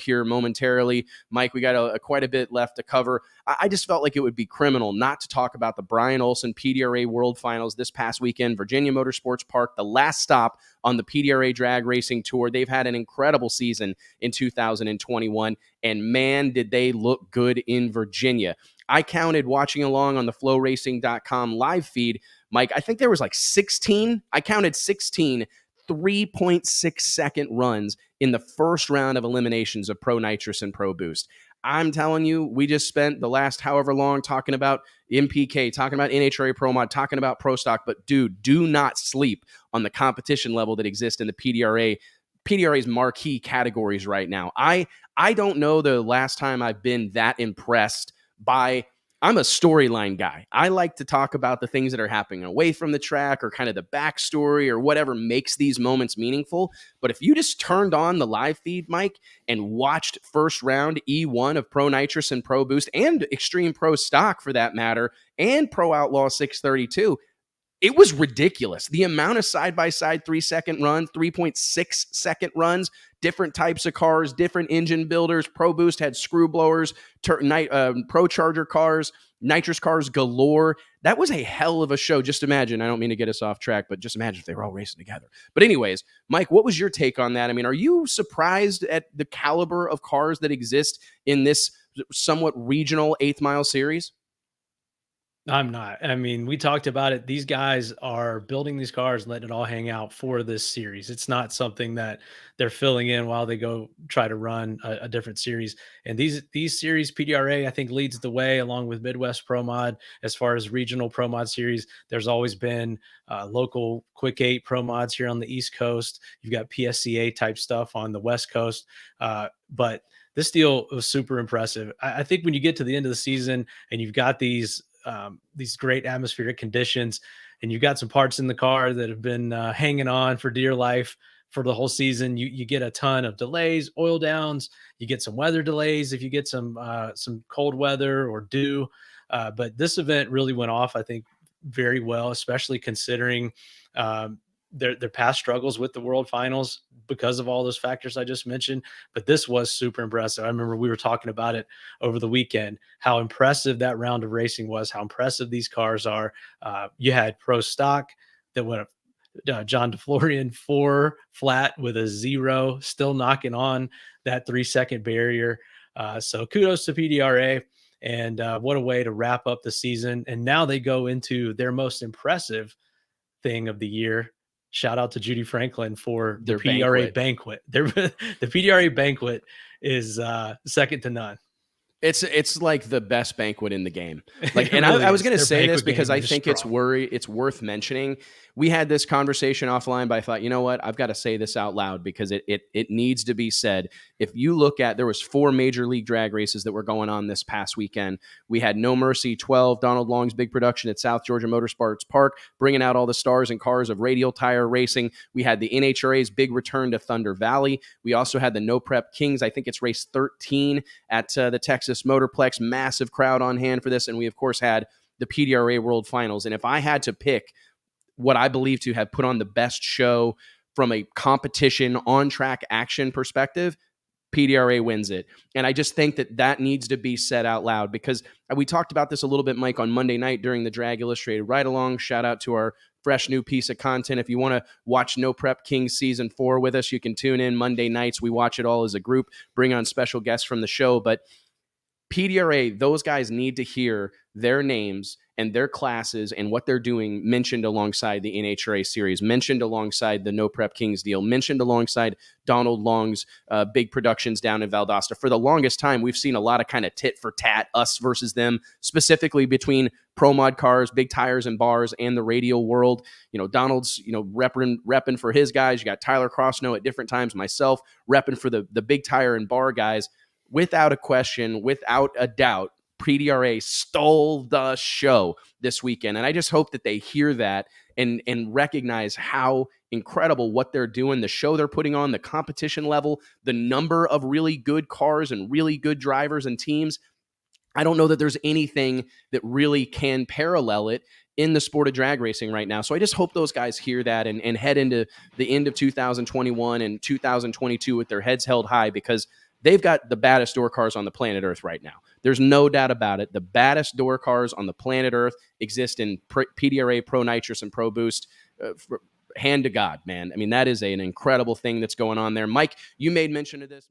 here momentarily. Mike, we got quite a bit left to cover. I just felt like it would be criminal not to talk about the Brian Olson PDRA World Finals this past weekend, Virginia Motorsports Park, the last stop on the PDRA drag racing tour. They've had an incredible season in 2021, and man, did they look good in Virginia. I counted watching along on the flowracing.com live feed, Mike, I think there was like 16 3.6 second runs in the first round of eliminations of Pro Nitrous and Pro Boost. I'm telling you, we just spent the last however long talking about MPK, talking about NHRA Pro Mod, talking about Pro Stock, but dude, do not sleep on the competition level that exists in the PDRA's marquee categories right now. I don't know the last time I've been that impressed by, I'm a storyline guy. I like to talk about the things that are happening away from the track or kind of the backstory or whatever makes these moments meaningful. But if you just turned on the live feed, Mike, and watched first round E1 of Pro Nitrous and Pro Boost and Extreme Pro Stock for that matter, and Pro Outlaw 632, it was ridiculous. The amount of side-by-side 3-second runs, 3.6-second runs, different types of cars, different engine builders. Pro Boost had screw blowers, Pro Charger cars, nitrous cars galore. That was a hell of a show. Just imagine, I don't mean to get us off track, but just imagine if they were all racing together. But anyways, Mike, what was your take on that? I mean, are you surprised at the caliber of cars that exist in this somewhat regional 8th Mile series? I'm not. I mean, we talked about it. These guys are building these cars, letting it all hang out for this series. It's not something that they're filling in while they go try to run a different series. And these series, PDRA, I think, leads the way along with Midwest Pro Mod as far as regional Pro Mod series. There's always been local Quick 8 Pro Mods here on the East Coast. You've got PSCA type stuff on the West Coast. But this deal was super impressive. I think when you get to the end of the season and you've got these great atmospheric conditions, and you've got some parts in the car that have been hanging on for dear life for the whole season, you get a ton of delays, oil downs, you get some weather delays if you get some cold weather or dew. But this event really went off, I think, very well, especially considering their past struggles with the World Finals because of all those factors I just mentioned. But this was super impressive. I remember we were talking about it over the weekend, how impressive that round of racing was, how impressive these cars are. You had Pro Stock that went John DeFlorian 4 flat with a 0, still knocking on that 3-second barrier. So kudos to PDRA. And what a way to wrap up the season. And now they go into their most impressive thing of the year. Shout out to Judy Franklin for their PDRA banquet. The PDRA banquet is second to none. It's like the best banquet in the game. Like, and really I was going to say this because I think it's worth mentioning. We had this conversation offline, but I thought, you know what? I've got to say this out loud because it needs to be said. If you look at, there was 4 major league drag races that were going on this past weekend. We had No Mercy 12, Donald Long's big production at South Georgia Motorsports Park, bringing out all the stars and cars of radial tire racing. We had the NHRA's big return to Thunder Valley. We also had the No Prep Kings. I think it's race 13 at the Texas Motorplex. Massive crowd on hand for this. And we, of course, had the PDRA World Finals. And if I had to pick what I believe to have put on the best show from a competition on-track action perspective, PDRA wins it. And I just think that needs to be said out loud because we talked about this a little bit, Mike, on Monday night during the Drag Illustrated Ride-Along. Shout out to our fresh new piece of content. If you want to watch No Prep Kings Season 4 with us, you can tune in Monday nights. We watch it all as a group, bring on special guests from the show. But PDRA, those guys need to hear their names and their classes and what they're doing mentioned alongside the NHRA series, mentioned alongside the No Prep Kings deal, mentioned alongside Donald Long's big productions down in Valdosta. For the longest time, we've seen a lot of kind of tit for tat, us versus them, specifically between Pro Mod cars, big tires and bars, and the radial world. You know, Donald's, repping for his guys. You got Tyler Crossnow at different times, myself repping for the big tire and bar guys. Without a question, without a doubt, PDRA stole the show this weekend. And I just hope that they hear that and recognize how incredible what they're doing, the show they're putting on, the competition level, the number of really good cars and really good drivers and teams. I don't know that there's anything that really can parallel it in the sport of drag racing right now. So I just hope those guys hear that and head into the end of 2021 and 2022 with their heads held high, because they've got the baddest door cars on the planet Earth right now. There's no doubt about it. The baddest door cars on the planet Earth exist in PDRA, Pro Nitrous, and Pro Boost. Hand to God, man. I mean, that is an incredible thing that's going on there. Mike, you made mention of this.